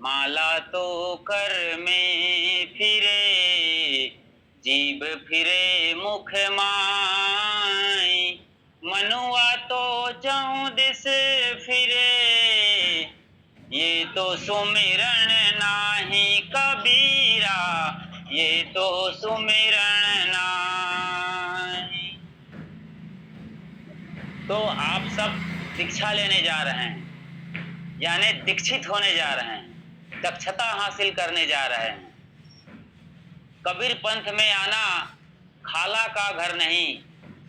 माला तो कर में फिरे, जीभ फिरे मुख माई, मनुआ तो चौं दिस फिरे, ये तो सुमिरन नाही कबीरा, ये तो सुमिरन नाही। तो आप सब दीक्षा लेने जा रहे हैं, यानी दीक्षित होने जा रहे हैं, दक्षता हासिल करने जा रहे हैं। कबीर पंथ में आना खाला का घर नहीं,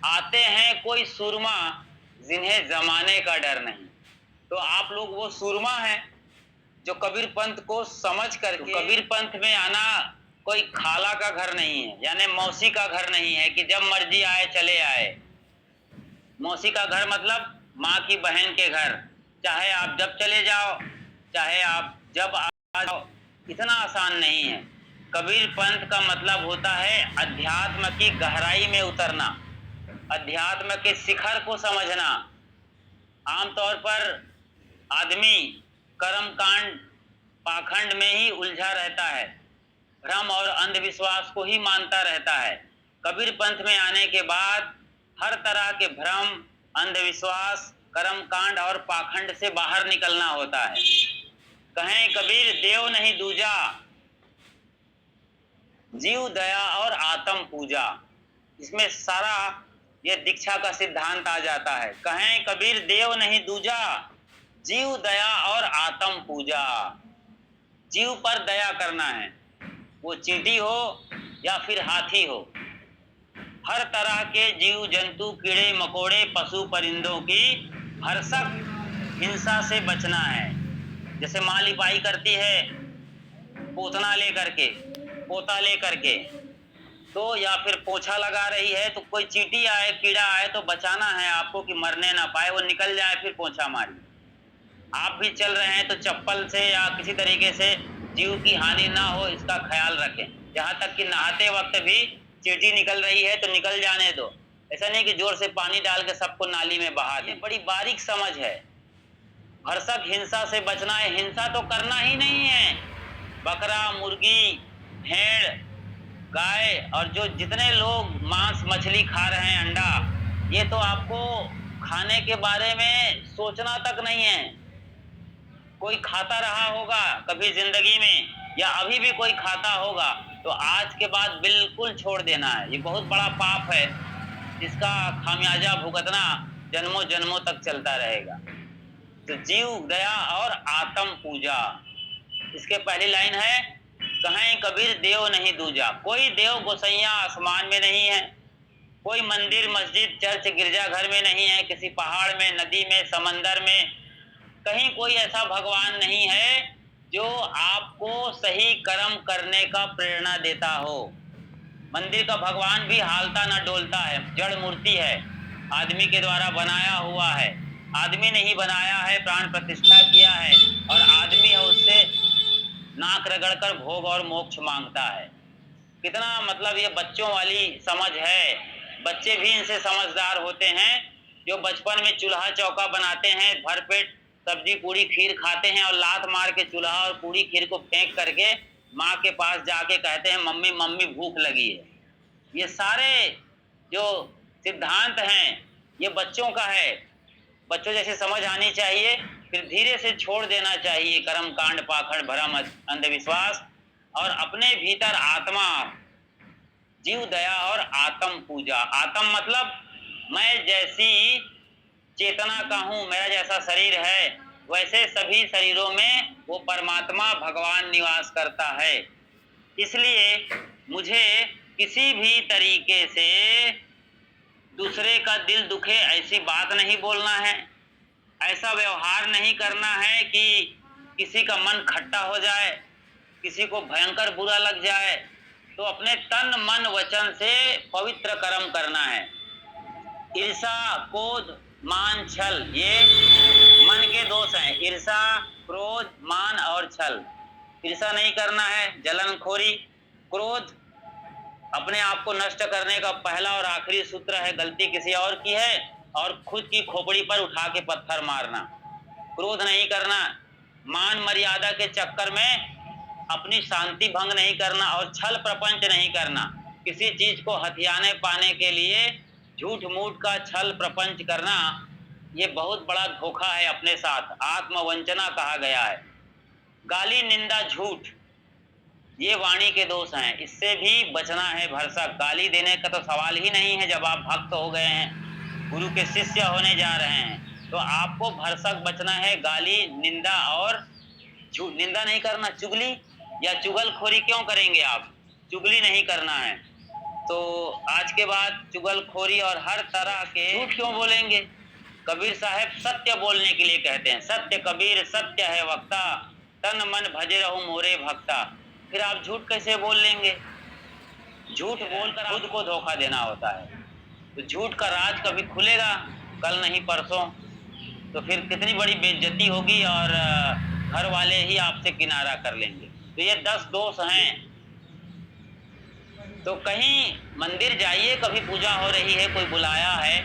आते हैं कोई सूरमा जिन्हें जमाने का डर नहीं। तो आप लोग वो सूरमा हैं जो कबीर पंथ को समझ करके, कबीर पंथ में आना कोई खाला का घर नहीं है, यानी मौसी का घर नहीं है कि जब मर्जी आए चले आए। मौसी का घर मतलब माँ की बहन के घर, चाहे आप जब चले जाओ, चाहे आप जब आ जाओ, इतना आसान नहीं है। कबीर पंथ का मतलब होता है अध्यात्म की गहराई में उतरना, अध्यात्म के शिखर को समझना। आमतौर पर आदमी कर्म कांड पाखंड में ही उलझा रहता है, भ्रम और अंधविश्वास को ही मानता रहता है। कबीर पंथ में आने के बाद हर तरह के भ्रम, अंधविश्वास, कर्म कांड और पाखंड से बाहर निकलना होता है। कहें कबीर देव नहीं दूजा, जीव दया और आत्म पूजा, इसमें सारा ये दीक्षा का सिद्धांत आ जाता है। कहें कबीर देव नहीं दूजा, जीव दया और आत्म पूजा। जीव पर दया करना है, वो चींटी हो या फिर हाथी हो, हर तरह के जीव जंतु, कीड़े मकोड़े, पशु परिंदों की भरसक हिंसा से बचना है। जैसे माँ लिपाई करती है पोतना लेकर के, पोता लेकर के, तो या फिर पोछा लगा रही है, तो कोई चींटी आए, कीड़ा आए तो बचाना है आपको कि मरने ना पाए, वो निकल जाए, फिर पोछा मारी। आप भी चल रहे हैं तो चप्पल से या किसी तरीके से जीव की हानि ना हो, इसका ख्याल रखें। यहाँ तक कि नहाते वक्त भी चींटी निकल रही है तो निकल जाने दो, ऐसा नहीं कि जोर से पानी डाल के सबको नाली में बहा दें। बड़ी बारीक समझ है। भरसक हिंसा से बचना है, हिंसा तो करना ही नहीं है। बकरा, मुर्गी, भेड़, गाय और जो जितने लोग मांस मछली खा रहे हैं, अंडा, ये तो आपको खाने के बारे में सोचना तक नहीं है। कोई खाता रहा होगा कभी जिंदगी में, या अभी भी कोई खाता होगा, तो आज के बाद बिल्कुल छोड़ देना है। ये बहुत बड़ा पाप है, इसका खामियाजा भुगतना जन्मों जन्मों तक चलता रहेगा। तो जीव दया और आत्म पूजा, इसके पहली लाइन है कहें कबीर देव नहीं दूजा। कोई देव गोसैया आसमान में नहीं है, कोई मंदिर मस्जिद चर्च गिरजाघर में नहीं है, किसी पहाड़ में, नदी में, समंदर में कहीं कोई ऐसा भगवान नहीं है जो आपको सही कर्म करने का प्रेरणा देता हो। मंदिर का भगवान भी हालता न डोलता है, जड़ मूर्ति है, आदमी के द्वारा बनाया हुआ है, आदमी ने ही बनाया है, प्राण प्रतिष्ठा किया है, और आदमी है उससे नाक रगड़कर भोग और मोक्ष मांगता है। कितना मतलब ये बच्चों वाली समझ है। बच्चे भी इनसे समझदार होते हैं, जो बचपन में चूल्हा चौका बनाते हैं, भरपेट सब्जी पूरी खीर खाते हैं और लात मार के चूल्हा और पूरी खीर को फेंक करके माँ के पास जाके कहते हैं मम्मी मम्मी भूख लगी है। ये सारे जो सिद्धांत हैं ये बच्चों का है। बच्चों जैसे समझ आनी चाहिए, फिर धीरे से छोड़ देना चाहिए कर्म कांड पाखंड भ्रम अंधविश्वास, और अपने भीतर आत्मा, जीव दया और आत्म पूजा। आत्म मतलब मैं जैसी चेतना का हूँ, मेरा जैसा शरीर है वैसे सभी शरीरों में वो परमात्मा भगवान निवास करता है। इसलिए मुझे किसी भी तरीके से दूसरे का दिल दुखे ऐसी बात नहीं बोलना है, ऐसा व्यवहार नहीं करना है कि किसी का मन खट्टा हो जाए, किसी को भयंकर बुरा लग जाए। तो अपने तन मन वचन से पवित्र कर्म करना है। ईर्षा, क्रोध, मान, छल, ये मन के दोष हैं। ईर्षा, क्रोध, मान और छल। ईर्षा नहीं करना है, जलनखोरी। क्रोध अपने आप को नष्ट करने का पहला और आखिरी सूत्र है, गलती किसी और की है और खुद की खोपड़ी पर उठा के पत्थर मारना। क्रोध नहीं करना। मान मर्यादा के चक्कर में अपनी शांति भंग नहीं करना और छल प्रपंच नहीं करना। किसी चीज को हथियाने पाने के लिए झूठ मूठ का छल प्रपंच करना, ये बहुत बड़ा धोखा है अपने साथ, आत्मवंचना कहा गया है। गाली निंदा झूठ, ये वाणी के दोष हैं, इससे भी बचना है भरसक। गाली देने का तो सवाल ही नहीं है। जब आप भक्त हो गए हैं, गुरु के शिष्य होने जा रहे हैं, तो आपको भरसक बचना है गाली निंदा और झूठ। निंदा नहीं करना, चुगली या चुगलखोरी क्यों करेंगे आप? चुगली नहीं करना है। तो आज के बाद चुगलखोरी और हर तरह के झूठ क्यों बोलेंगे? कबीर साहब सत्य बोलने के लिए कहते हैं, सत्य कबीर सत्य है वक्ता, तन मन भजे रहूं मोरे भक्ता। फिर आप झूठ कैसे बोल लेंगे? झूठ बोलकर खुद को धोखा देना होता है। तो झूठ का राज कभी खुलेगा कल नहीं परसों, तो फिर कितनी बड़ी बेइज्जती होगी और घर वाले ही आपसे किनारा कर लेंगे। तो ये 10 दोष हैं। तो कहीं मंदिर जाइए, कभी पूजा हो रही है, कोई बुलाया है,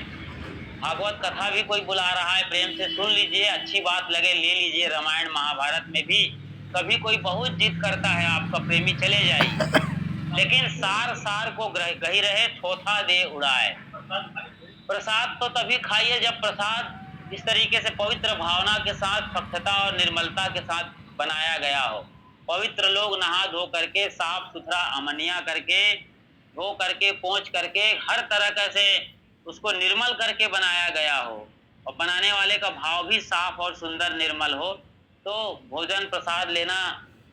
भागवत कथा भी कोई बुला रहा है, प्रेम से सुन लीजिए, अच्छी बात लगे ले लीजिए। रामायण महाभारत में भी कभी कोई बहुत जिद करता है आपका प्रेमी, चले जाइए, लेकिन सार सार को गही रहे थोथा दे उड़ाए। प्रसाद तो तभी खाइए जब प्रसाद इस तरीके से पवित्र भावना के साथ, स्वच्छता और निर्मलता के साथ बनाया गया हो। पवित्र लोग नहा धो करके, साफ सुथरा अमनिया करके, धो करके, पोंछ करके, हर तरह से उसको निर्मल करके बनाया गया हो, और बनाने वाले का भाव भी साफ और सुंदर निर्मल हो। तो भोजन प्रसाद लेना,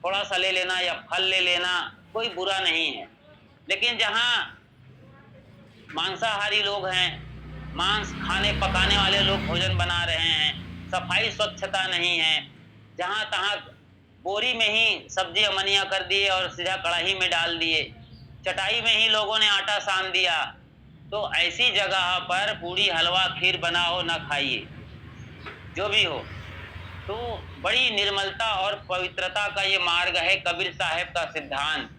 थोड़ा सा ले लेना या फल ले लेना कोई बुरा नहीं है। लेकिन जहाँ मांसाहारी लोग हैं, मांस खाने पकाने वाले लोग भोजन बना रहे हैं, सफाई स्वच्छता नहीं है, जहाँ तहाँ बोरी में ही सब्जी अमनिया कर दिए और सीधा कढ़ाई में डाल दिए, चटाई में ही लोगों ने आटा सान दिया, तो ऐसी जगह पर पूड़ी हलवा खीर बना हो ना खाइए, जो भी हो। तो बड़ी निर्मलता और पवित्रता का ये मार्ग है कबीर साहब का सिद्धांत।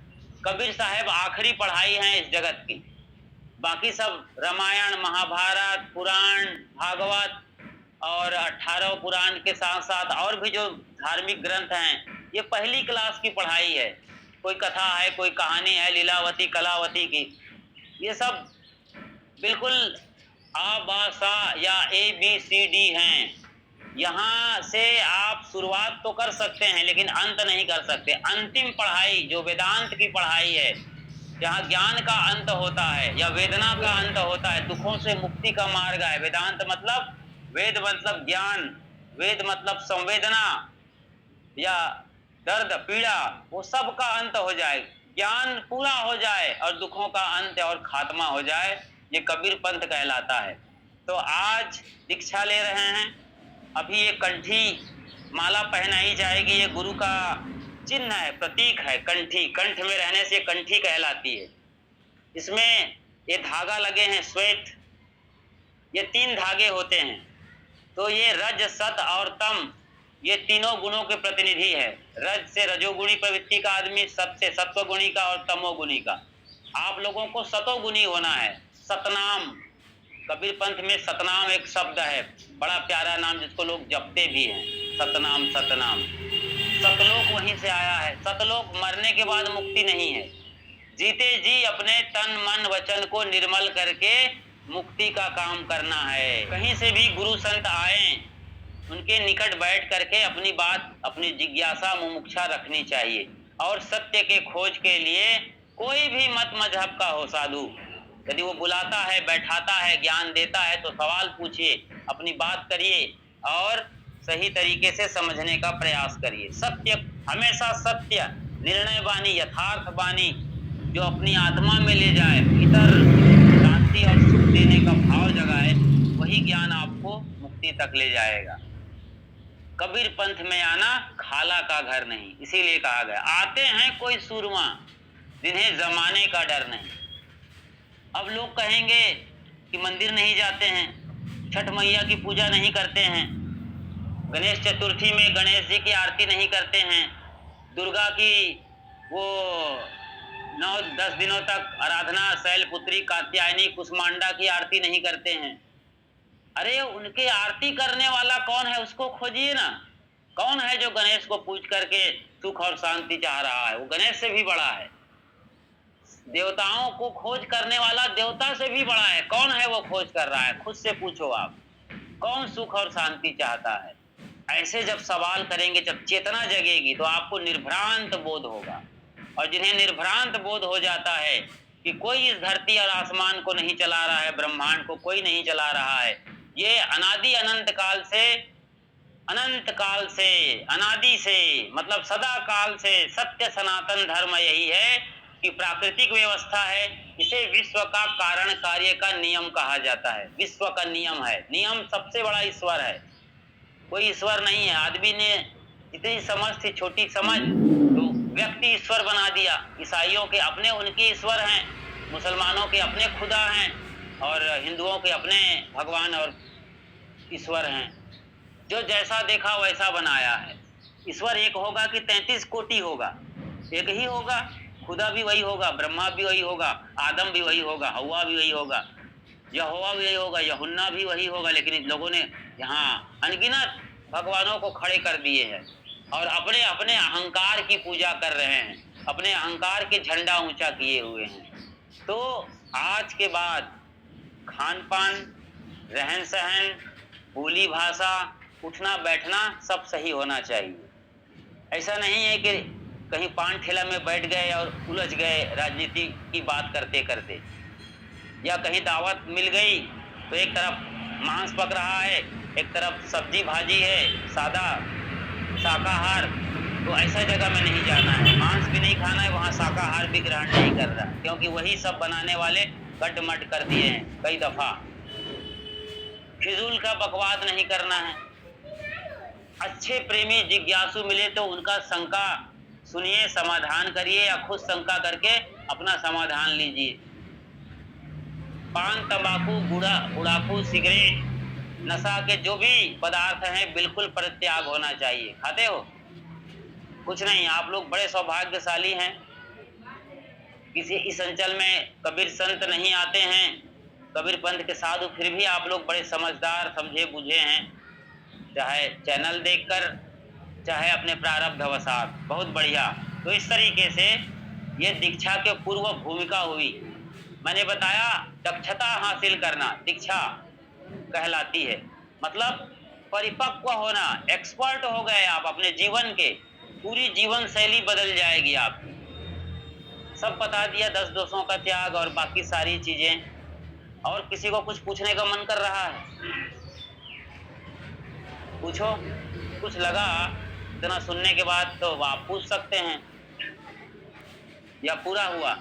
कबीर साहब आखिरी पढ़ाई है इस जगत की। बाकी सब रामायण महाभारत पुराण भागवत और 18 पुराण के साथ साथ और भी जो धार्मिक ग्रंथ हैं, ये पहली क्लास की पढ़ाई है। कोई कथा है, कोई कहानी है लीलावती कलावती की, ये सब बिल्कुल आ बा सा या ABCD हैं। यहाँ से आप शुरुआत तो कर सकते हैं लेकिन अंत नहीं कर सकते। अंतिम पढ़ाई जो वेदांत की पढ़ाई है, जहाँ ज्ञान का अंत होता है या वेदना का अंत होता है, दुखों से मुक्ति का मार्ग है। वेदांत मतलब, वेद मतलब ज्ञान, वेद मतलब संवेदना या दर्द पीड़ा, वो सब का अंत हो जाए, ज्ञान पूरा हो जाए और दुखों का अंत और खात्मा हो जाए, ये कबीर पंथ कहलाता है। तो आज दीक्षा ले रहे हैं, अभी ये कंठी माला पहनाई जाएगी, ये गुरु का चिन्ह है, प्रतीक है। कंठी, कंठ में रहने से कंठी कहलाती है। इसमें ये धागा लगे हैं श्वेत, ये 3 धागे होते हैं। तो ये रज सत और तम, ये तीनों गुणों के प्रतिनिधि है। रज से रजोगुणी प्रवृत्ति का आदमी, सत से सत्वगुणी का और तमोगुणी का। आप लोगों को सतोगुणी होना है। सतनाम, कबीर पंथ में सतनाम एक शब्द है, बड़ा प्यारा नाम जिसको लोग जपते भी हैं, सतनाम सतनाम। सतलोक वहीं से आया है। सतलोक मरने के बाद मुक्ति नहीं है, जीते जी अपने तन मन वचन को निर्मल करके मुक्ति का काम करना है। कहीं से भी गुरु संत आए, उनके निकट बैठ करके अपनी बात, अपनी जिज्ञासा मुमुक्षा रखनी चाहिए। और सत्य के खोज के लिए कोई भी मत मजहब का हो साधु, यदि वो बुलाता है, बैठाता है, ज्ञान देता है, तो सवाल पूछिए, अपनी बात करिए और सही तरीके से समझने का प्रयास करिए। सत्य, हमेशा सत्य, निर्णय वाणी, यथार्थ वाणी, जो अपनी आत्मा में ले जाए, भीतर शांति और सुख देने का भाव जगाए, वही ज्ञान आपको मुक्ति तक ले जाएगा। कबीर पंथ में आना खाला का घर नहीं, इसीलिए कहा गया, आते हैं कोई सूरमा जिन्हें जमाने का डर नहीं। अब लोग कहेंगे कि मंदिर नहीं जाते हैं, छठ मैया की पूजा नहीं करते हैं, गणेश चतुर्थी में गणेश जी की आरती नहीं करते हैं, दुर्गा की वो 9-10 दिनों तक आराधना, शैलपुत्री कात्यायनी कुष्मांडा की आरती नहीं करते हैं। अरे उनके आरती करने वाला कौन है, उसको खोजिए ना। कौन है जो गणेश को पूज करके सुख और शांति चाह रहा है? वो गणेश से भी बड़ा है। देवताओं को खोज करने वाला देवता से भी बड़ा है। कौन है वो खोज कर रहा है? खुद से पूछो आप। कौन सुख और शांति चाहता है? ऐसे जब सवाल करेंगे, जब चेतना जगेगी, तो आपको निर्भ्रांत बोध होगा। और जिन्हें निर्भ्रांत बोध हो जाता है कि कोई इस धरती और आसमान को नहीं चला रहा है, ब्रह्मांड को कोई नहीं चला रहा है, ये अनादि अनंत काल से, अनादि से, मतलब सदा काल से सत्य सनातन धर्म यही है कि प्राकृतिक व्यवस्था है। इसे विश्व का कारण कार्य का नियम कहा जाता है। विश्व का नियम है। नियम सबसे बड़ा ईश्वर है। कोई ईश्वर नहीं है। आदमी ने इतनी समझ थी, छोटी समझ, तो व्यक्ति ईश्वर बना दिया। ईसाइयों के अपने उनके ईश्वर हैं, मुसलमानों के अपने खुदा हैं, और हिंदुओं के अपने भगवान और ईश्वर हैं। जो जैसा देखा वैसा बनाया है। ईश्वर एक होगा कि 33 कोटि होगा? एक ही होगा। खुदा भी वही होगा, ब्रह्मा भी वही होगा, आदम भी वही होगा, हवा भी वही होगा, यहोवा भी वही होगा, यहुन्ना भी वही होगा। लेकिन इन लोगों ने यहाँ अनगिनत भगवानों को खड़े कर दिए हैं और अपने अपने अहंकार की पूजा कर रहे हैं, अपने अहंकार के झंडा ऊंचा किए हुए हैं। तो आज के बाद खान पान, रहन सहन, बोली भाषा, उठना बैठना सब सही होना चाहिए। ऐसा नहीं है कि कहीं पान ठेला में बैठ गए और उलझ गए राजनीति की बात करते करते, या कहीं दावत मिल गई तो एक तरफ मांस पक रहा है, एक तरफ सब्जी भाजी है, सादा शाकाहार। तो ऐसा जगह में नहीं जाना है। मांस भी नहीं खाना है, वहाँ शाकाहार भी ग्रहण नहीं कर रहा, क्योंकि वही सब बनाने वाले गड्ढमड कर दिए हैं कई दफा। फिजूल का बकवाद नहीं करना है। अच्छे प्रेमी जिज्ञासु मिले तो उनका शंका सुनिए, समाधान करिए, या खुद शंका करके अपना समाधान लीजिए। पान, तंबाकू, गुड़ाखू, सिगरेट, नशा के जो भी पदार्थ हैं बिल्कुल परित्याग होना चाहिए। खाते हो? कुछ नहीं, आप लोग बड़े सौभाग्यशाली हैं। किसी इस अंचल में कबीर संत नहीं आते हैं, कबीर पंथ के साधु, फिर भी आप लोग बड़े समझदार, समझे बुझे हैं, चाहे चैनल देखकर, चाहे अपने प्रारब्धवशात। बहुत बढ़िया। तो इस तरीके से ये दीक्षा के पूर्व भूमिका हुई। मैंने बताया दक्षता हासिल करना दीक्षा कहलाती है। मतलब परिपक्व होना, एक्सपर्ट हो गए आप अपने जीवन के, पूरी जीवन शैली बदल जाएगी आपकी। सब बता दिया, 10 दोषों का त्याग और बाकी सारी चीजें। और किसी को कुछ पूछने का मन कर रहा है? पूछो। कुछ लगा इतना सुनने के बाद तो आप पूछ सकते हैं, या पूरा हुआ?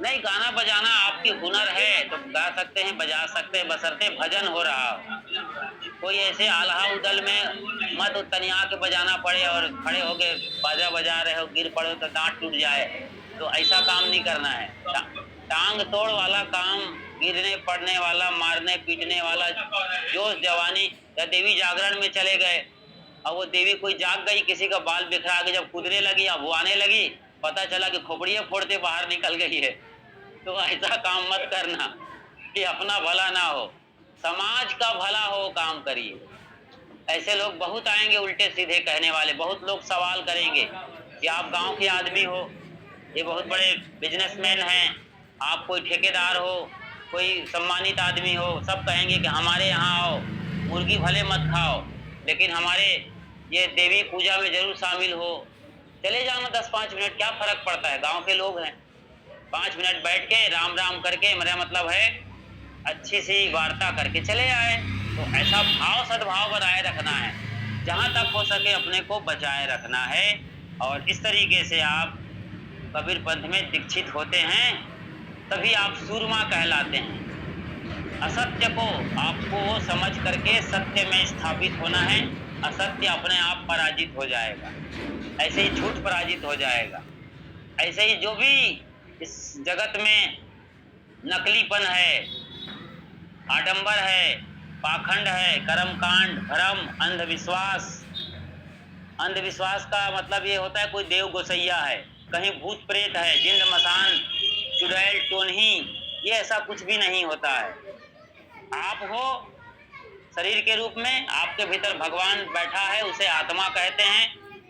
नहीं, गाना बजाना आपकी हुनर है तो गा सकते हैं, बजा सकते हैं, बशर्ते भजन हो रहा हो। कोई ऐसे आल्हा उदल में मत तनिया के बजाना पड़े और खड़े होके बाजा बजा रहे हो, गिर पड़ो तो दांत टूट जाए, तो ऐसा काम नहीं करना है। टांग तोड़ वाला काम, गिरने पड़ने वाला, मारने पीटने वाला, जोश जवानी, या देवी जागरण में चले गए और वो देवी कोई जाग गई, किसी का बाल बिखरा के जब कूदने लगी या बुआने लगी, पता चला कि खोपड़ियां फोड़ते बाहर निकल गई है। तो ऐसा काम मत करना कि अपना भला ना हो, समाज का भला हो काम करिए। ऐसे लोग बहुत आएंगे उल्टे सीधे कहने वाले। बहुत लोग सवाल करेंगे कि आप गांव के आदमी हो, ये बहुत बड़े बिजनेसमैन हैं, आप कोई ठेकेदार हो, कोई सम्मानित आदमी हो, सब कहेंगे कि हमारे यहाँ आओ, मुर्गी भले मत खाओ लेकिन हमारे ये देवी पूजा में जरूर शामिल हो। चले जाना 10-5 मिनट, क्या फर्क पड़ता है, गांव के लोग हैं। 5 मिनट बैठ के राम राम करके, मेरा मतलब है अच्छी सी वार्ता करके चले आए। तो ऐसा भाव, सद्भाव बनाए रखना है, जहाँ तक हो सके अपने को बचाए रखना है। और इस तरीके से आप कबीर पंथ में दीक्षित होते हैं, तभी आप सूरमा कहलाते हैं। असत्य को आपको समझ करके सत्य में स्थापित होना है। असत्य अपने आप पराजित हो जाएगा, ऐसे ही झूठ पराजित हो जाएगा। ऐसे ही जो भी इस जगत में नकलीपन है, आडंबर है, पाखंड है, कर्मकांड, भ्रम, अंधविश्वास। अंधविश्वास का मतलब ये होता है कोई देव गोसैया है, कहीं भूत प्रेत है, जिंद मसान चुड़ैल टोनही, ये ऐसा कुछ भी नहीं होता है। आप हो शरीर के रूप में, आपके भीतर भगवान बैठा है, उसे आत्मा कहते हैं।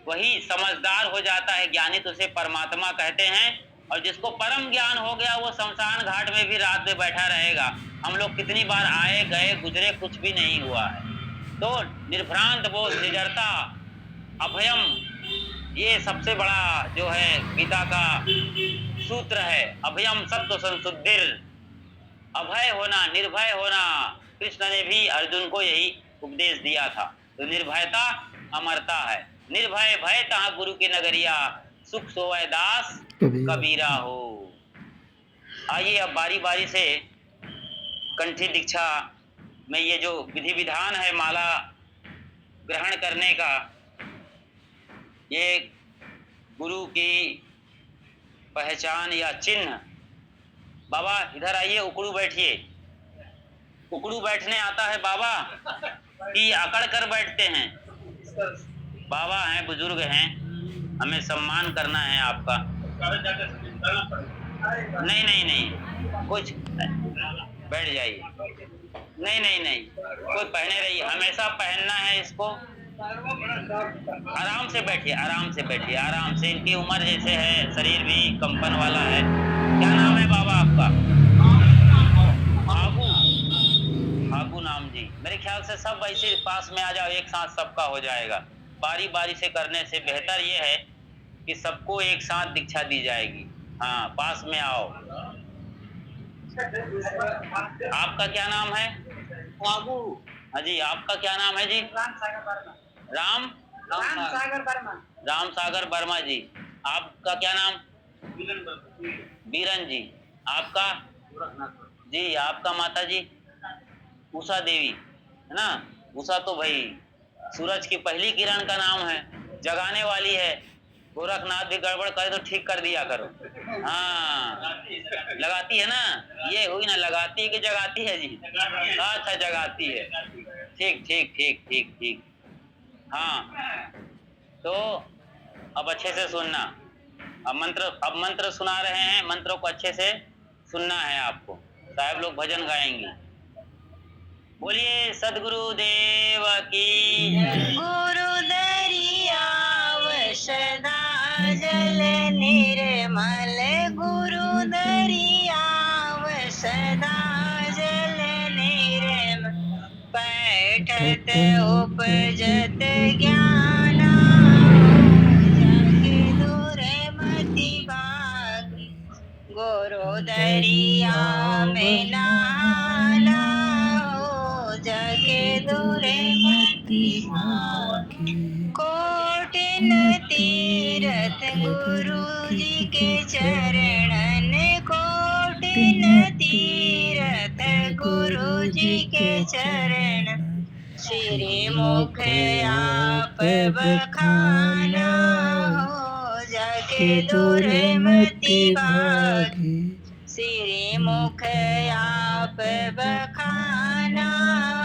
वही समझदार हो जाता है, ज्ञानी तो उसे परमात्मा कहते हैं। और जिसको परम ज्ञान हो गया वो शमशान घाट में भी रात में बैठा रहेगा। हम लोग कितनी बार आए गए गुजरे, कुछ भी नहीं हुआ है। तो निर्भ्रांत बोध, निडरता, अभयम, ये सबसे बड़ा जो है गीता का सूत्र है। अभयम सत्व संशुद्धिर, अभय होना, निर्भय होना। कृष्ण ने भी अर्जुन को यही उपदेश दिया था। तो निर्भयता अमरता है। निर्भय भय तहाँ गुरु की नगरिया, सुख सोवै दास कबीरा हो। आइए अब बारी बारी से कंठी दीक्षा में ये जो विधि विधान है माला ग्रहण करने का, ये गुरु की पहचान या चिन्ह। बाबा इधर आइए, उकड़ू बैठिए। उकड़ू बैठने आता है बाबा कि अकड़ कर बैठते हैं? बाबा हैं, बुजुर्ग हैं, हमें सम्मान करना है आपका। नहीं नहीं नहीं, कुछ बैठ जाइए। नहीं नहीं नहीं, कोई पहने रहिए, हमेशा पहनना है इसको। आराम से बैठिए, आराम से बैठिए, आराम से। इनकी उम्र जैसे है, शरीर भी कंपन वाला है। क्या नाम है बाबा आपका? फागू। फागू नाम जी। मेरे ख्याल से सब ऐसे पास में आ जाओ, एक साथ सबका हो जाएगा। बारी बारी से करने से बेहतर ये है कि सबको एक साथ दीक्षा दी जाएगी। हाँ, पास में आओ। आपका क्या नाम है? फागू। हाँ जी, आपका क्या नाम है जी? राम सागर वर्मा। राम सागर वर्मा। राम सागर वर्मा जी। आपका क्या नाम? बीरन जी। आपका? जी। आपका माता जी? उषा देवी, है ना? उषा तो भाई सूरज की पहली किरण का नाम है, जगाने वाली है। गोरखनाथ भी गड़बड़ करे तो ठीक कर दिया करो। हाँ, लगाती है ना? ये हुई ना, लगाती है कि जगाती है जी? अच्छा, जगाती है। ठीक ठीक ठीक ठीक ठीक। हाँ, तो अब अच्छे से सुनना। अब मंत्र सुना रहे हैं, मंत्रों को अच्छे से सुनना है आपको। साहब लोग भजन गाएंगे। बोलिए सदगुरु देव की। गुरु दरियाव सदा जल निर्मल, गुरु दरियाव सदा जल निर्मल, बैठत उपजत ज्ञाना, जाके दूर मति भागी, गुरु दरिया में नहाना, जाके दूर मति भागी। कोटिन तीरथ गुरु जी के चरणन, कोटिन तीरथ गुरु जी के चरण, श्री मुख आप बखाना, हो जाके दूर मति भागी। श्री मुख आप बखाना,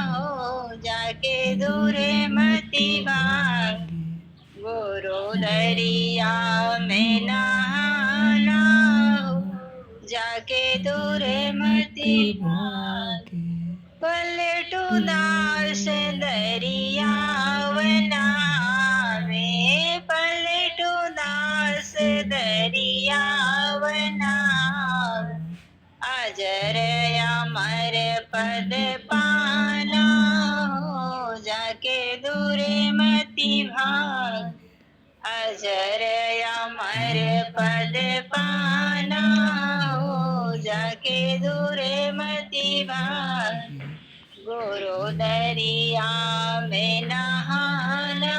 हो जाके दूर मति भागी। गुरु दरिया में नहाना, हो जाके दूर मति भागी। पलटू दास दरियाव नावे, पलटू दास दरियाव नावे, अजर अमर पद पाना, हो जाके दूर मति भागी। अजर अमर पद पाना, हो जाके दूर मति भागी। गुरु दरिया में नहाना,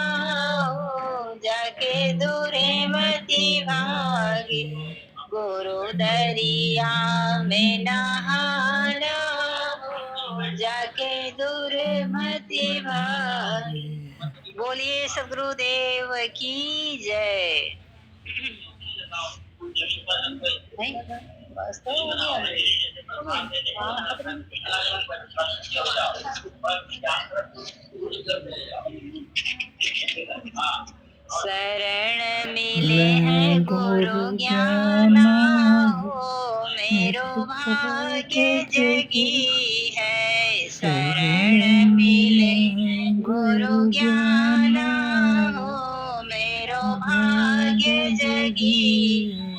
हो जाके दूर मति भागी। गुरु दरिया में नहाना, हो जाके दूर मति भागी। बोलिए सदगुरुदेव की जय। नहीं बस तो हो गया। शरण मिले हैं ले गुरु गुरु ज्ञान ज्ञान हो, मेरो मेरे भाग्य भाग्य जगी जगी है। शरण शरण मिले मिले गुरु गुरु ज्ञान ज्ञान हो, मेरो भाग्य भाग्य जगी जगी